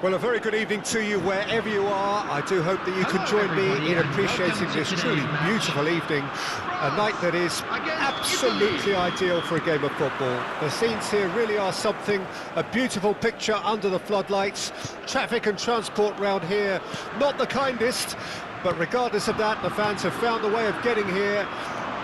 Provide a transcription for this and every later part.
Well, a very good evening to you wherever you are. I do hope that you can join me in appreciating this truly beautiful evening, a night that is absolutely ideal for a game of football. The scenes here really are something, a beautiful picture under the floodlights. Traffic and transport round here, not the kindest, but regardless of that, the fans have found a way of getting here.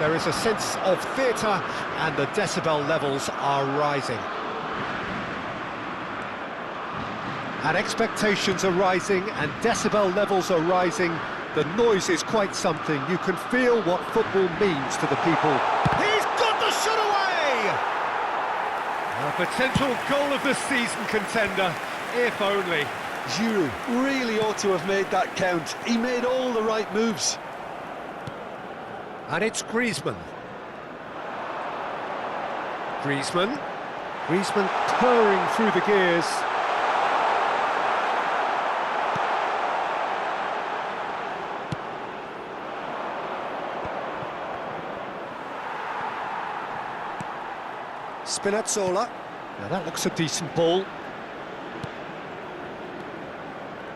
There is a sense of theatre and the decibel levels are rising. And expectations are rising and decibel levels are rising. The noise is quite something. You can feel what football means to the people. He's got the shot away! A potential goal of the season contender, if only. Giroud really ought to have made that count. He made all the right moves. And it's Griezmann. Griezmann purring through the gears. Spinazzola. Now that looks a decent ball.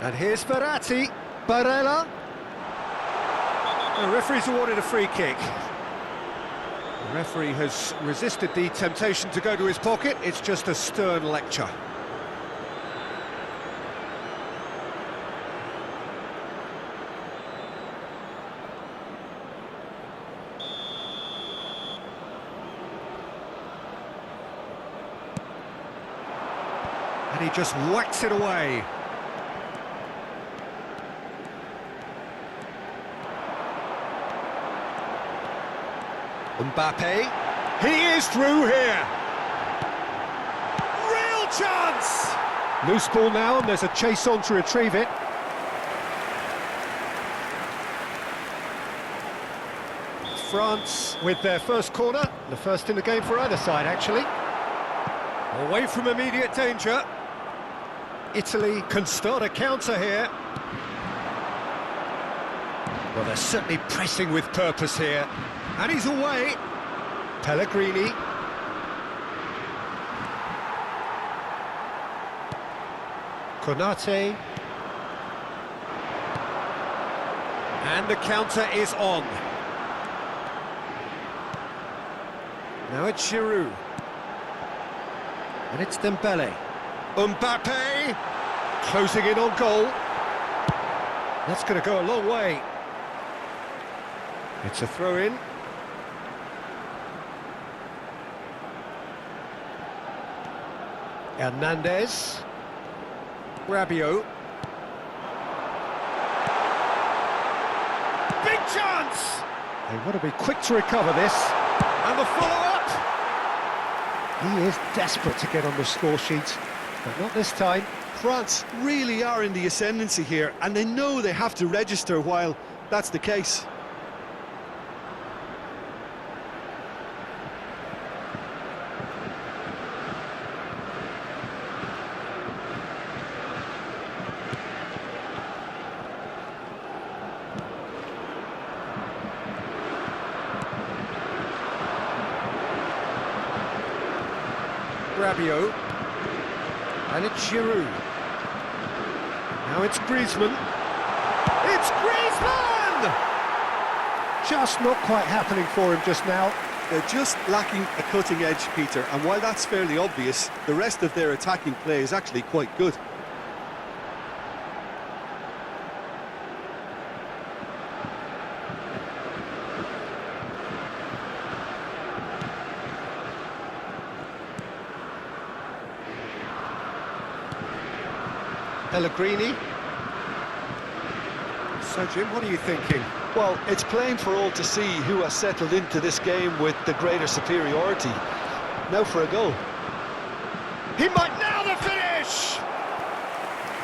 And here's Verratti. Barella. The referee's awarded a free kick. The referee has resisted the temptation to go to his pocket. It's just a stern lecture. And he just whacks it away. Mbappe, he is through here. Real chance! Loose ball now, and there's a chase on to retrieve it. France with their first corner, the first in the game for either side, actually. Away from immediate danger. Italy can start a counter here. Well, they're certainly pressing with purpose here. And he's away. Pellegrini. Konate. And the counter is on. Now it's Giroud. And it's Dembele. Mbappe. Closing in on goal. That's going to go a long way. It's a throw-in. Hernandez. Rabiot. Big chance! They want to be quick to recover this. And the follow-up! He is desperate to get on the score sheet, but not this time. France really are in the ascendancy here, and they know they have to register while that's the case. Rabiot, and it's Giroud. Now it's Griezmann. It's Griezmann! Just not quite happening for him just now. They're just lacking a cutting edge, Peter, and while that's fairly obvious, the rest of their attacking play is actually quite good. Pellegrini. So, Jim, what are you thinking? Well, it's plain for all to see who has settled into this game with the greater superiority. Now for a goal. He might now the finish!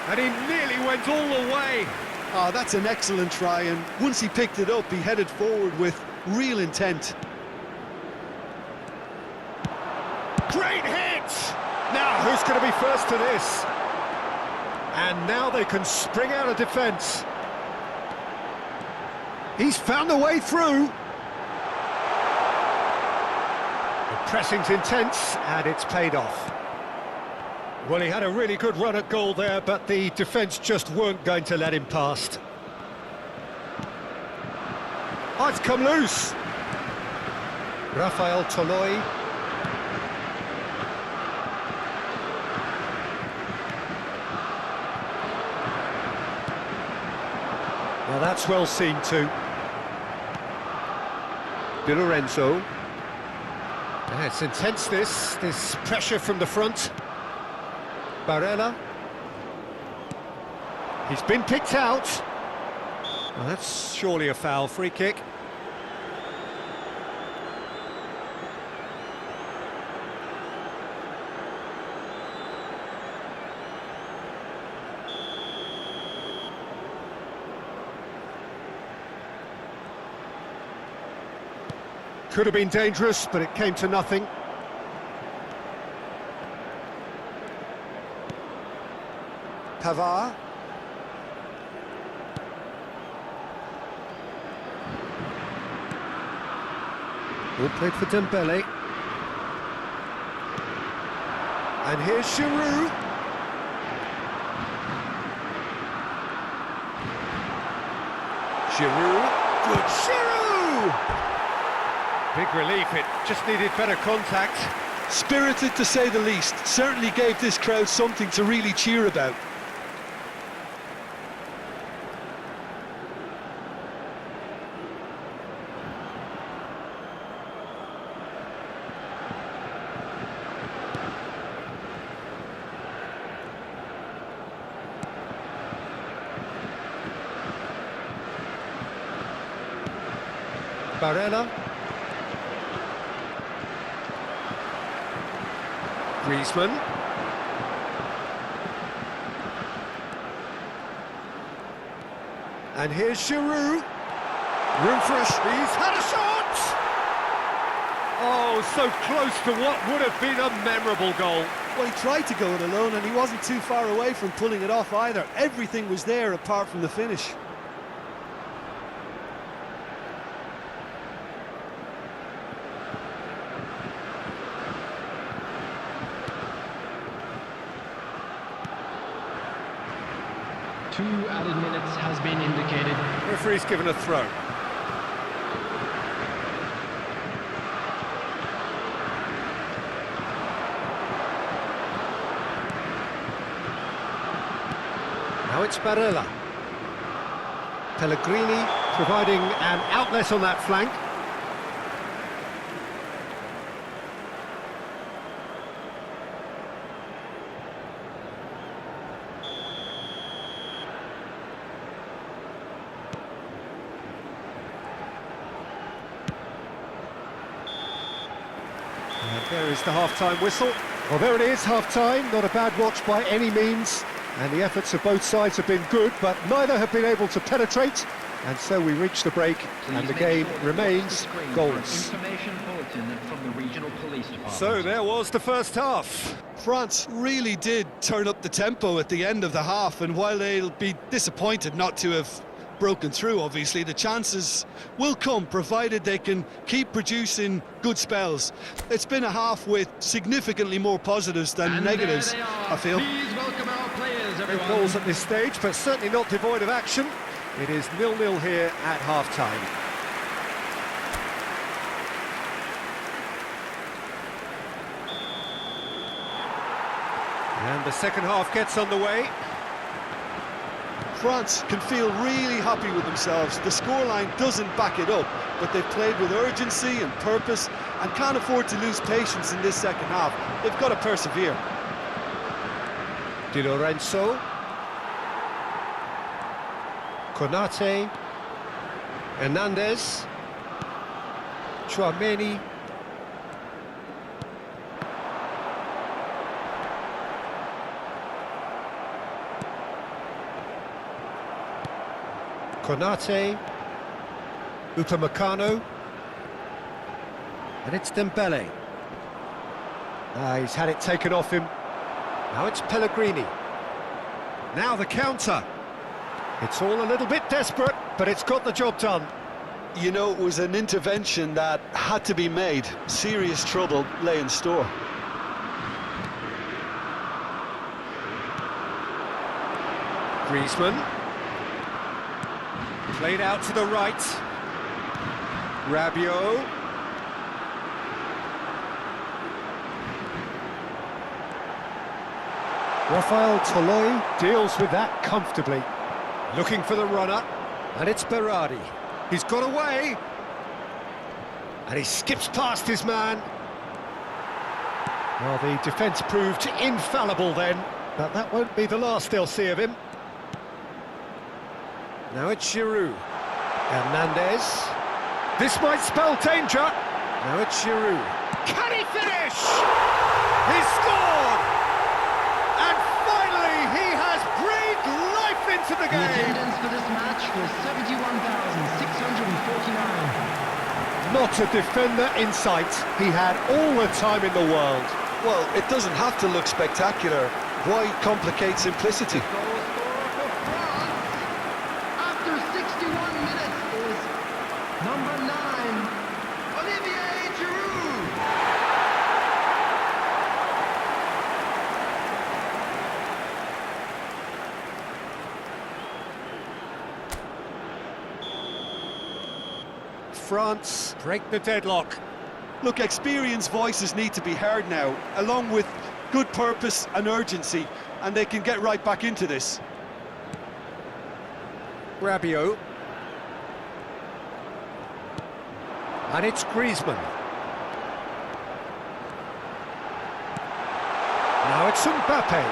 And he nearly went all the way. Oh, that's an excellent try, and once he picked it up, he headed forward with real intent. Great hit! Now, who's going to be first to this? And now they can spring out of defence. He's found a way through. The pressing's intense, and it's paid off. Well, he had a really good run at goal there, but the defence just weren't going to let him past. Oh, it's come loose. Rafael Toloi. Well, that's well seen too. Di Lorenzo. Yeah, it's intense, this pressure from the front. Barella. He's been picked out. Well, that's surely a foul. Free kick. Could have been dangerous, but it came to nothing. Pavard. All played for Dembele. And here's Giroud. Giroud. Good Giroud! Big relief, it just needed better contact. Spirited to say the least, certainly gave this crowd something to really cheer about. Barella. Griezmann. And here's Giroud. Room for us. He's had a shot! Oh, so close to what would have been a memorable goal. Well, he tried to go it alone and he wasn't too far away from pulling it off either. Everything was there apart from the finish. Two added minutes has been indicated. Referee's given a throw. Now it's Barella. Pellegrini providing an outlet on that flank. There is the half-time whistle. Well, there it is, half-time. Not a bad watch by any means. And the efforts of both sides have been good, but neither have been able to penetrate. And so we reach the break, and the game remains goalless. So there was the first half. France really did turn up the tempo at the end of the half, and while they'll be disappointed not to have broken through, obviously, the chances will come, provided they can keep producing good spells. It's been a half with significantly more positives than negatives, I feel. Please welcome our players, everyone. No goals at this stage, but certainly not devoid of action. It is 0-0 here at half-time. And the second half gets underway. France can feel really happy with themselves. The scoreline doesn't back it up, but they've played with urgency and purpose and can't afford to lose patience in this second half. They've got to persevere. Di Lorenzo. Konate. Hernandez. Chouameni. Konate, Upamecano, and it's Dembele. He's had it taken off him. Now it's Pellegrini. Now the counter. It's all a little bit desperate, but it's got the job done. You know, it was an intervention that had to be made. Serious trouble lay in store. Griezmann. Played out to the right. Rabiot. Rafael Toloi deals with that comfortably. Looking for the runner, and it's Berardi. He's got away, and he skips past his man. Well, the defence proved infallible then, but that won't be the last they'll see of him. Now it's Giroud. Hernandez. This might spell danger. Now it's Giroud. Can he finish? He's scored! And finally, he has breathed life into the The game. attendance for this match was 71,649. Not a defender in sight. He had all the time in the world. Well, it doesn't have to look spectacular. Why complicate simplicity? After 61 minutes is number 9, Olivier Giroud. France break the deadlock. Look, experienced voices need to be heard now, along with good purpose and urgency, and they can get right back into this. Rabiot. And it's Griezmann. Now it's Mbappe.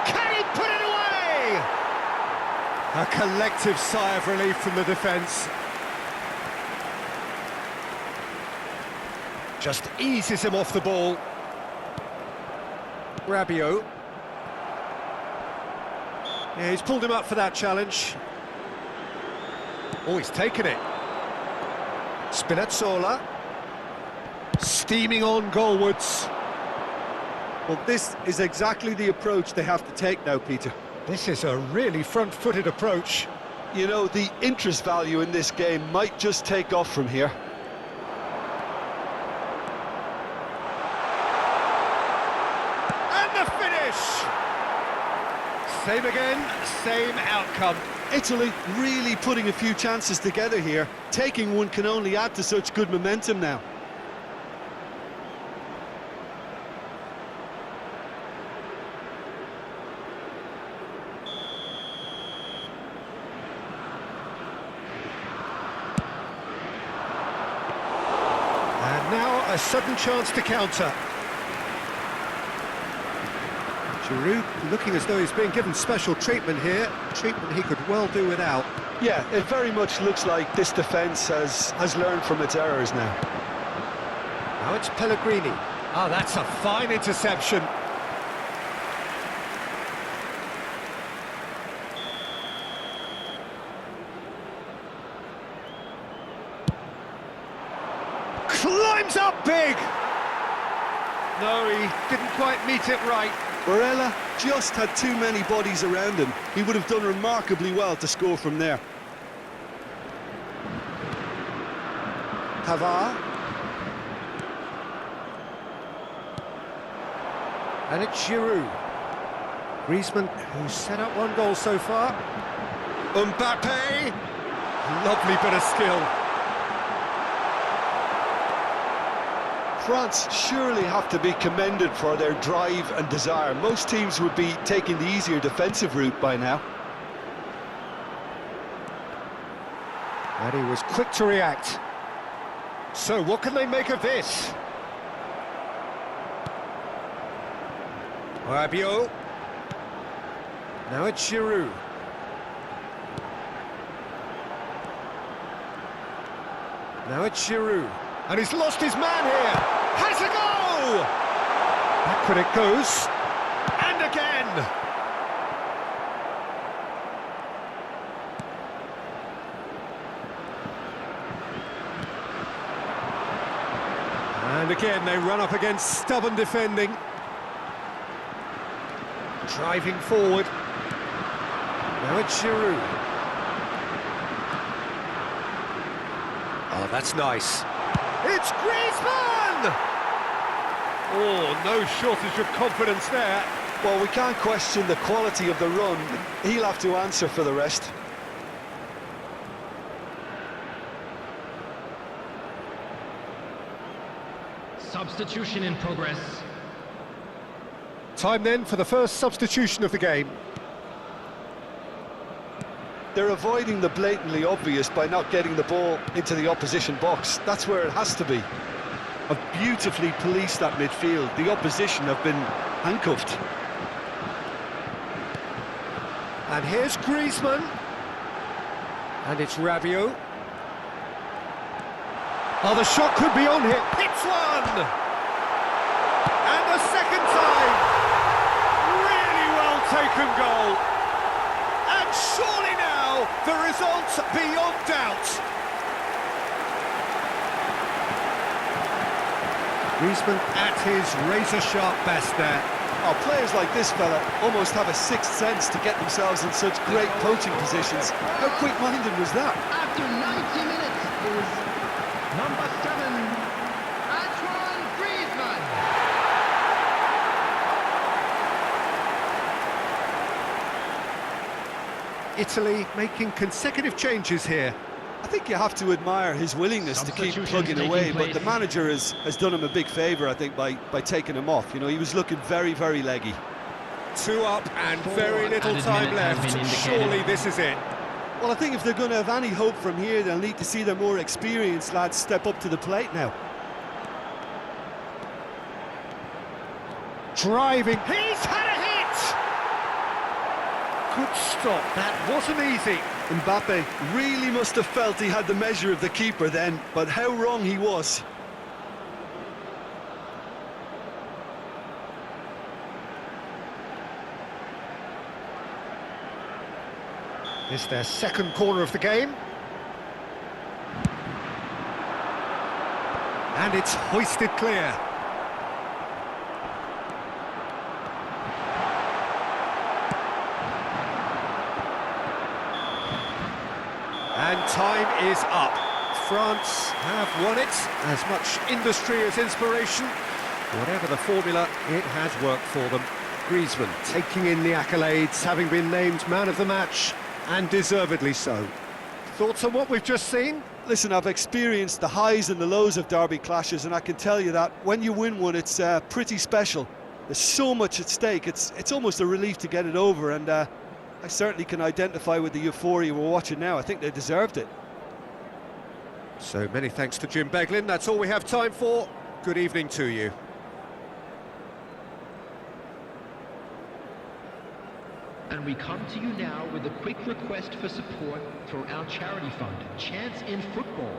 Can he put it away? A collective sigh of relief from the defence. Just eases him off the ball. Rabiot. Yeah, he's pulled him up for that challenge. Oh, he's taken it. Spinazzola. Steaming on goalwards. Well, this is exactly the approach they have to take now, Peter. This is a really front-footed approach. You know, the interest value in this game might just take off from here. And the finish! Same again, same outcome. Italy really putting a few chances together here. Taking one can only add to such good momentum now. And now a sudden chance to counter. Giroud looking as though he's being given special treatment here. Treatment he could well do without. Yeah, it very much looks like this defence has learned from its errors now. Now it's Pellegrini. Oh, that's a fine interception. Climbs up big! No, he didn't quite meet it right. Barella just had too many bodies around him. He would have done remarkably well to score from there. Pavard. And it's Giroud. Griezmann, who's set up one goal so far. Mbappe! Lovely bit of skill. France surely have to be commended for their drive and desire. Most teams would be taking the easier defensive route by now. And he was quick to react. So what can they make of this? Rabiot. Now it's Giroud. Now it's Giroud. And he's lost his man here. Has a go! Back when it goes. And again! And again, they run up against stubborn defending. Driving forward. Now it's Giroud. Oh, that's nice. It's Griezmann! Oh, no shortage of confidence there. Well, we can't question the quality of the run. He'll have to answer for the rest. Substitution in progress. Time then for the first substitution of the game. They're avoiding the blatantly obvious by not getting the ball into the opposition box. That's where it has to be. Have beautifully policed that midfield. The opposition have been handcuffed. And here's Griezmann. And it's Rabiot. Oh, the shot could be on here. Hits one! And the second time! Really well taken goal. And surely now, the result's beyond doubt. Griezmann at his razor-sharp best there. Oh, players like this fella almost have a sixth sense to get themselves in such great coaching positions. How quick-minded was that? After 90 minutes is number 7, Antoine Griezmann. Italy making consecutive changes here. I think you have to admire his willingness to keep plugging away, but the manager has done him a big favour, I think, by taking him off. You know, he was looking very, very leggy. 2 up and very little time left. Surely this is it. Well, I think if they're going to have any hope from here, they'll need to see their more experienced lads step up to the plate now. Driving. He's had a hit! Good stop. That wasn't easy. Mbappe really must have felt he had the measure of the keeper then, but how wrong he was. It's their second corner of the game. And it's hoisted clear. And time is up. France have won it. As much industry as inspiration. Whatever the formula, it has worked for them. Griezmann taking in the accolades, having been named man of the match, and deservedly so. Thoughts on what we've just seen? Listen, I've experienced the highs and the lows of derby clashes, and I can tell you that when you win one, it's pretty special. There's so much at stake, it's almost a relief to get it over, and I certainly can identify with the euphoria we're watching now. I think they deserved it. So many thanks to Jim Beglin. That's all we have time for. Good evening to you. And we come to you now with a quick request for support for our charity fund, Chance in Football.